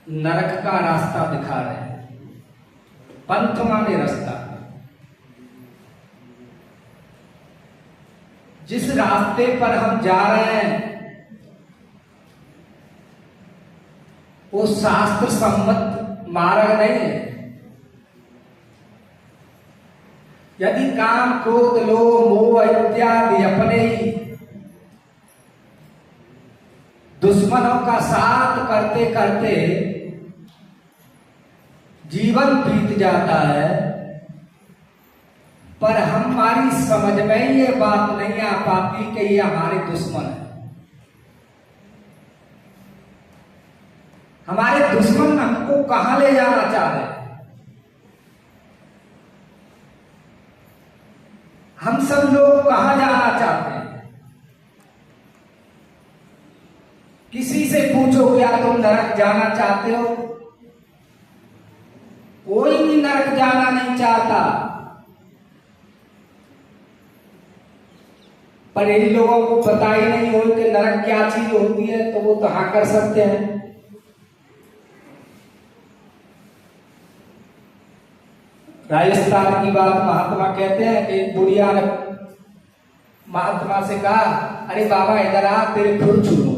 नरक का रास्ता दिखा रहे हैं। पंथ माने रास्ता। जिस रास्ते पर हम जा रहे हैं वो शास्त्र सम्मत मार्ग नहीं है। यदि काम क्रोध लोभ मोह इत्यादि अपने ही दुश्मनों का साथ करते करते जीवन बीत जाता है, पर हमारी समझ में ये बात नहीं आ पाती कि ये हमारे दुश्मन है। हमारे दुश्मन हमको कहां ले जाना चाह रहे हैं। हम सब लोग कहां जाना चाहते हैं? किसी से पूछो क्या तुम नरक जाना चाहते हो? कोई भी नरक जाना नहीं चाहता, पर इन लोगों को पता ही नहीं हो कि नरक क्या चीज होती है, तो वो तो हाँ कर सकते हैं। राजस्थान की बात महात्मा कहते हैं कि बुढ़िया ने महात्मा से कहा, अरे बाबा इधर आ, तेरे खुर छू लूं।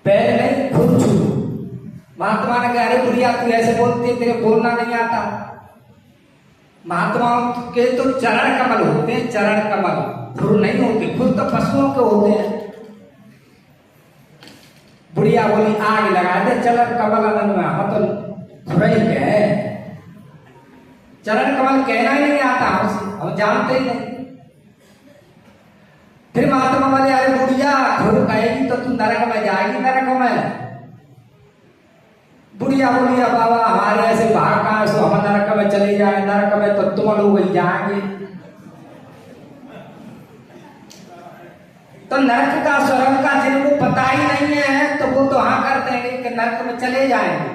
पैर नहीं, खुर छू लूं। महात्मा ने कहा, अरे बुढ़िया तू ऐसे बोलती है, तेरे बोलना नहीं आता। महात्माओं के तो चरण कमल होते हैं, चरण कमल, खुर नहीं होते। खुर तो पशुओं के होते हैं। बुढ़िया बोली, आग लगा दे चरण कमल में, हम तो खुर ही है। चरण कमल कहना ही नहीं आता हम जानते ही नहीं। फिर महात्मा बोले, अरे बुढ़िया खुर कहेगी तो तू नरक में जाएगी, नरक में। बुढ़िया बोली, बाबा हमारे ऐसे भाग कहां सो हम नरक में चले जाए, नरक में तो तुम लोग ही जाएंगे। तो नरक का स्वर्ग का जिनको पता ही नहीं है तो वो तो हाँ कर देंगे कि नरक में चले जाएंगे।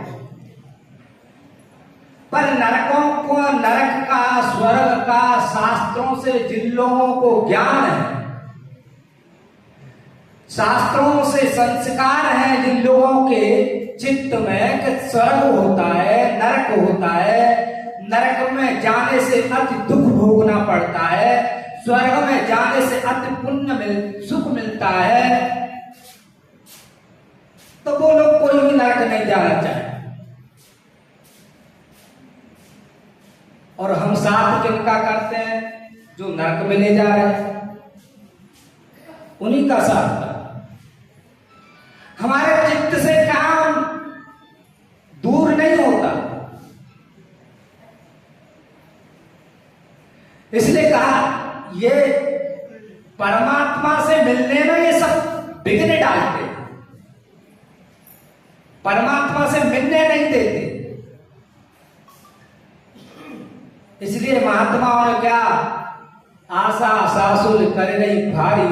पर नरकों को, नरक का स्वर्ग का शास्त्रों से जिन लोगों को ज्ञान है, शास्त्रों से संस्कार है जिन लोगों के चित्त में कि स्वर्ग होता है, नरक होता है, नरक में जाने से अति दुख भोगना पड़ता है, स्वर्ग में जाने से अति पुण्य सुख मिलता है, तो वो लोग कोई भी नरक नहीं जाना चाहे। और हम साथ किनका करते हैं? जो नरक में ले जा रहे हैं, उन्हीं का साथ। हमारे चित्त से काम दूर नहीं होता, इसलिए कहा ये परमात्मा से मिलने में ये सब विघ्न डालते, परमात्मा से मिलने नहीं देते। इसलिए महात्माओं ने क्या, आशा सासुल कर रही भारी,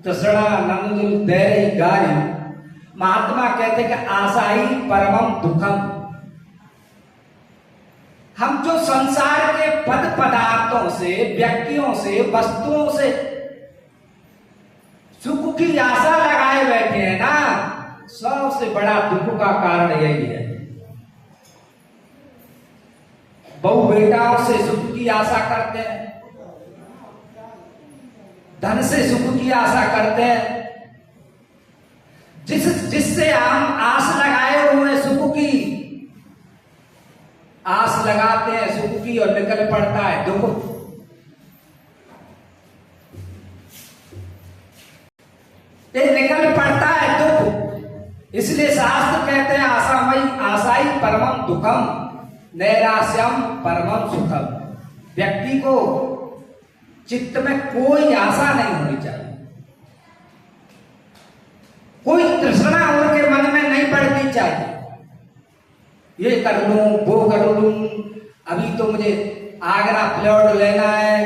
तसड़ा नंदुल दे रही गारी। महात्मा कहते कि आशा ही परमम दुखम। हम जो संसार के पद पदार्थों से, व्यक्तियों से, वस्तुओं से सुख की आशा लगाए बैठे हैं ना, सबसे बड़ा दुख का कारण यही है। बहु बेटाओं से सुख की आशा करते हैं, धन से सुख की आशा करते हैं, जिससे हम आस लगाए हुए सुख की आस लगाते हैं, सुख की, और निकल पड़ता है दुख। ये निकल पड़ता है दुख। इसलिए शास्त्र कहते हैं आशामयी आशाई परमम दुखम, नैराश्यम परमम सुखम। व्यक्ति को चित्त में कोई आशा नहीं होनी चाहिए, कोई तृष्णा उनके मन में नहीं पड़नी चाहिए। ये कर लूं, वो कर लूं, अभी तो मुझे आगरा प्लॉट लेना है,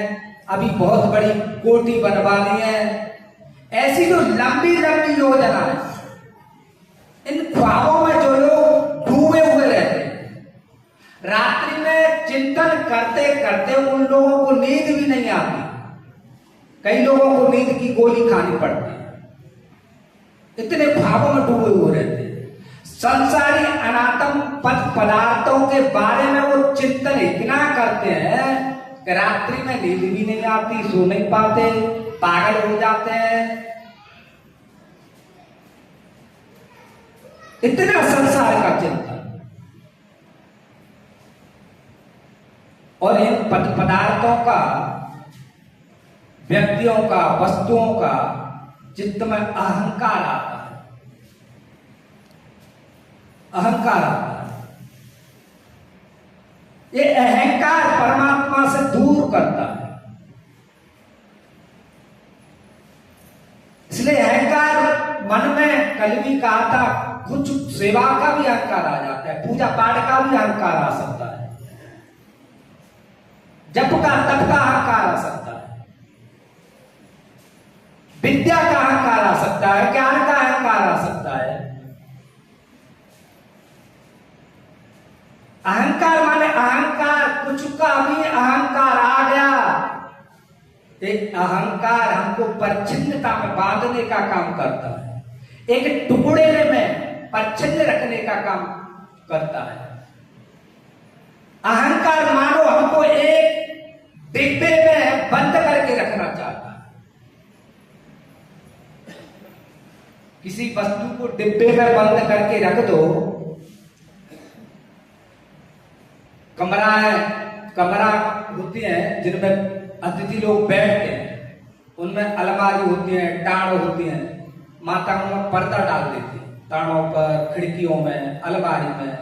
अभी बहुत बड़ी कोठी बनवानी है। ऐसी जो लंबी लंबी योजना है, इन ख्वाबों में जो लोग डूबे हुए रहते हैं, रात्रि में चिंतन करते करते उन लोगों को नींद भी नहीं आती। कई लोगों को नींद की गोली खानी पड़ती है, इतने ख्वाबों में डूबे हुए रहते हैं। संसारी अनात्म पदार्थों के बारे में वो चिंतन इतना करते हैं कि रात्रि में नींद भी नहीं आती, सो नहीं पाते, पागल हो जाते हैं। इतना संसार का चिंतन। और इन पदार्थों का, व्यक्तियों का, वस्तुओं का चित्त में अहंकार आता है। अहंकार आता है। ये अहंकार परमात्मा से दूर करता है। इसलिए अहंकार मन में, कल भी कहा था, कुछ सेवा का भी अहंकार आ जाता है, पूजा पाठ का भी अहंकार आ सकता है, जप का तप का अहंकार आ सकता है, विद्या का अहंकार आ सकता है, ज्ञान का अहंकार आ सकता है। अहंकार माने अहंकार, कुछ का भी अहंकार आ गया। एक अहंकार हमको परिच्छिन्नता में बांधने का काम करता है, एक टुकड़े में परिच्छिन्न रखने का काम करता है। अहंकार मानो हमको एक डिब्बे में बंद करके रखना चाहता है। किसी वस्तु को डिब्बे में बंद करके रख दो, कमरा है, कमरा होती है जिनमें अतिथि लोग बैठते हैं, उनमें अलमारी होती है, टाण होती है, माता उनमें पर्दा डाल देती है, टाणों पर, खिड़कियों में, अलमारी में,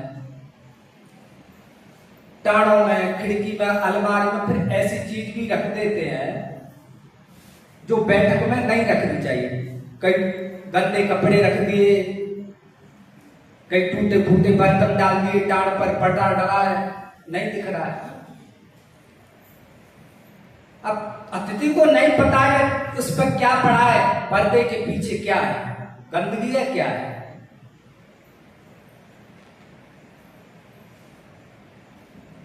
टाणों में, खिड़की में, अलमारी में। फिर ऐसी चीज भी रख देते हैं जो बैठक में नहीं रखनी चाहिए। कई गंदे कपड़े रख दिए, कई टूटे फूटे बर्तन डाल दिए, टाण पर पर्दा डाला है, नहीं दिख रहा है। अब अतिथि को नहीं पता है उस पर क्या पड़ा है, पर्दे के पीछे क्या है, गंदगी है क्या है।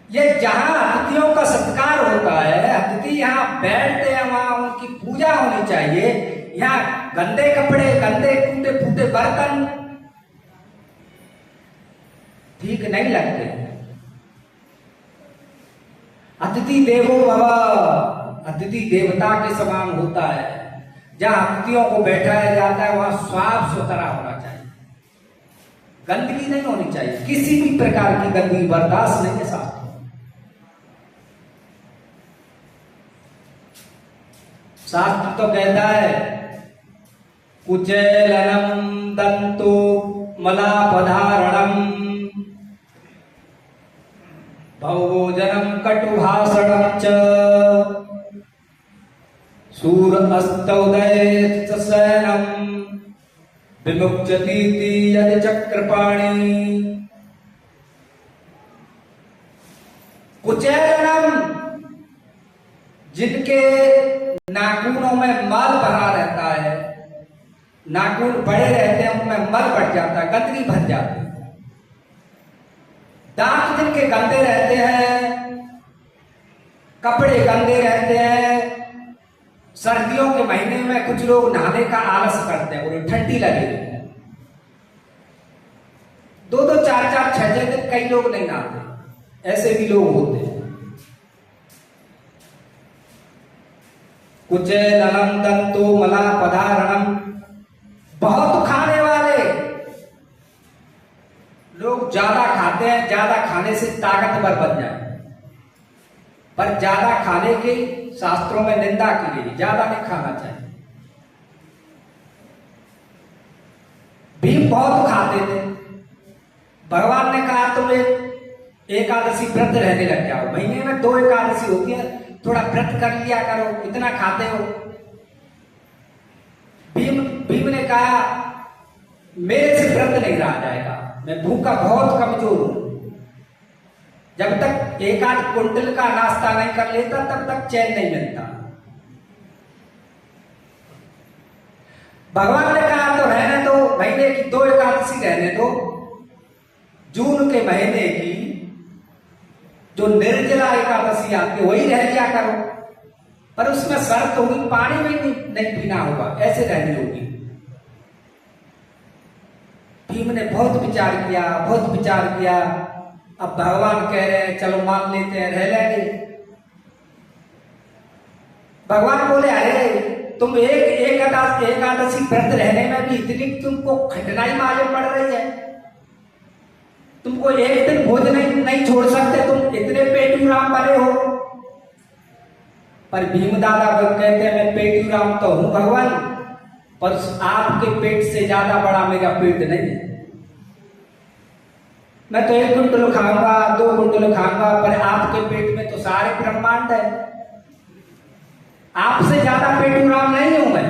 ये जहां अतिथियों का सत्कार होता है, अतिथि यहां बैठते हैं, वहां उनकी पूजा होनी चाहिए। यहाँ गंदे कपड़े, गंदे टूटे फूटे बर्तन ठीक नहीं लगते। अतिथि देवो भव, अतिथि देवता के समान होता है। जहां अतिथियों को बैठाया जाता है वहां साफ सुथरा होना चाहिए, गंदगी नहीं होनी चाहिए, किसी भी प्रकार की गंदगी बर्दाश्त नहीं है शास्त्र। शास्त्र तो कहता है कुचेलनम दंतो मलापधारणम भवभोजनम कटुभाषणम च सूर अस्तोदये च शयनम विमुच्यति यदि चक्रपाणि। कुचेलनम, जिनके नाखूनों में मल भरा रहता है, नाखून बड़े रहते हैं, उनमें मल बढ़ जाता है, गंदगी भर जाती है। दांत जिनके गंदे रहते हैं, कपड़े गंदे रहते हैं। सर्दियों के महीने में कुछ लोग नहाने का आलस करते हैं, उन्हें ठंडी लगेगी, 2-2, 4-4, 6-6 दिन कई लोग नहीं नहाते, ऐसे भी लोग होते हैं। कुचेलनम दंतो मलापधारणम, बहुत खाने वाले लोग ज्यादा खाते हैं, ज्यादा खाने से ताकतवर बन जाए, पर ज्यादा खाने की शास्त्रों में निंदा की गई, ज्यादा नहीं खाना चाहिए। भीम बहुत खाते थे, भगवान ने कहा तुम एकादशी व्रत रहने लग जाओ, महीने में 2 एकादशी होती है, थोड़ा व्रत कर लिया करो, इतना खाते हो। भीम ने कहा मेरे से व्रत नहीं रहा जाएगा, मैं भूखा बहुत कमजोर हूं, जब तक 1-8 क्विंटल का नाश्ता नहीं कर लेता तब तक चैन नहीं मिलता। भगवान ने कहा तो रहने दो, महीने की 2 एकादशी रहने दो, जून के महीने की जो निर्जला एकादशी आती है वही रह क्या करो, पर उसमें शर्त होगी पानी भी नहीं पीना होगा, ऐसे रहनी होगी। भीम ने बहुत विचार किया, बहुत विचार किया। अब भगवान कह रहे हैं चलो मान लेते हैं, रह लेंगे। भगवान बोले अरे तुम एकादशी व्रत रहने में भी इतनी तुमको कठिनाई मालूम पड़ रही है, तुमको एक दिन भोजन नहीं छोड़ सकते, तुम इतने पेटू राम बने हो। पर भीम दादा कहते हैं मैं पेटू राम तो हूं भगवान, पर आपके पेट से ज्यादा बड़ा मेरा पेट नहीं है। मैं तो 1 कुंटल खाऊंगा, 2 कुंटल खाऊंगा, पर आपके पेट में तो सारे ब्रह्मांड है। आपसे ज्यादा पेटू राम नहीं हूं मैं।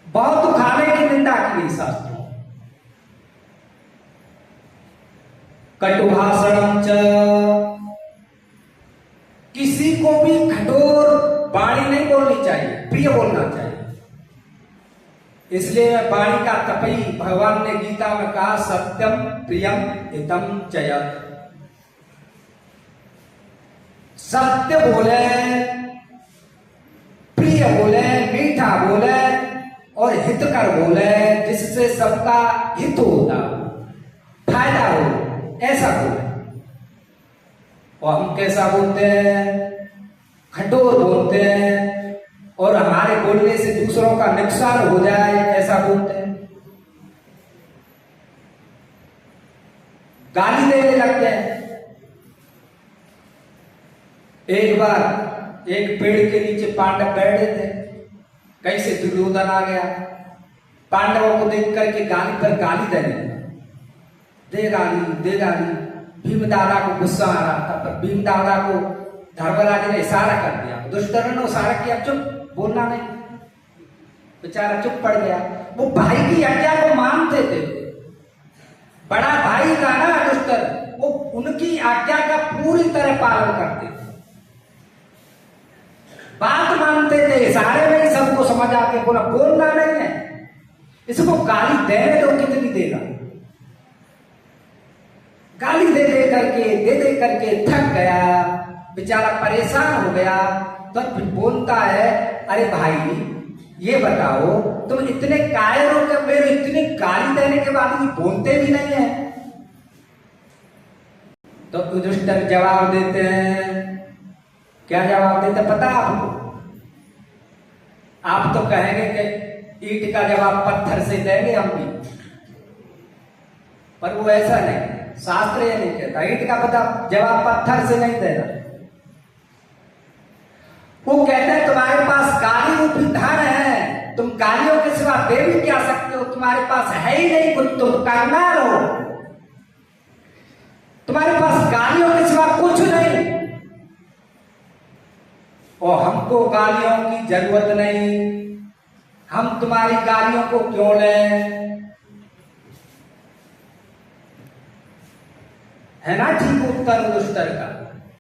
बहुत खाने की निंदा की शास्त्रों। कटुभाषणम च, किसी को भी कठोर वाणी नहीं बोलनी चाहिए, प्रिय बोलना चाहिए। इसलिए वाणी का तपई भगवान ने गीता में कहा सत्यम प्रियम हितम चयत। सत्य बोले, प्रिय बोले, मीठा बोले और हितकर बोले, जिससे सबका हित होता, फायदा हो, ऐसा बोले। और हम कैसा बोलते हैं? कठोर बोलते हैं, और हमारे बोलने से दूसरों का नुकसान हो जाए ऐसा बोलते हैं। गाली देने लगते हैं। एक बार एक पेड़ के नीचे पांडव बैठे थे, कैसे दुर्योधन आ गया, पांडवों को देख करके गाली पर गाली देने, दे गाली। भीम दादा को गुस्सा आ रहा था, पर भीम दादा को धर्मराज ने इशारा कर दिया, दुष्टरण ने इशारा किया चुप, बोलना नहीं। बेचारा चुप पड़ गया। वो भाई की आज्ञा को मानते थे, बड़ा भाई था ना दुष्टर, वो उनकी आज्ञा का पूरी तरह पालन करते थे, बात मानते थे, इशारे में ही सबको समझ आके बोला बोलना नहीं है, इसको गाली देने दो, कितनी देगा। गाली दे दे करके थक गया, बेचारा परेशान हो गया। तो फिर बोलता है अरे भाई ये बताओ तुम इतने कायर हो कि मेरे इतनी गाली देने के बाद भी बोलते भी नहीं है। तो युधिष्ठिर जवाब देते हैं, क्या जवाब देते पता आपको? आप तो कहेंगे कि ईंट का जवाब पत्थर से देंगे हम भी, पर वो ऐसा नहीं, शास्त्र ये नहीं कहता ईंट का जवाब पत्थर से नहीं देना। वो कहते हैं तुम्हारे पास गाली रूपी धन है, तुम गालियों के सिवा दे भी क्या सकते हो, तुम्हारे पास है ही नहीं कुछ, तुम कंगाल हो, तुम्हारे पास गालियों के सिवा कुछ नहीं, और हमको गालियों की जरूरत नहीं, हम तुम्हारी गालियों को क्यों लें। है ना ठीक उत्तर युधिष्ठिर का?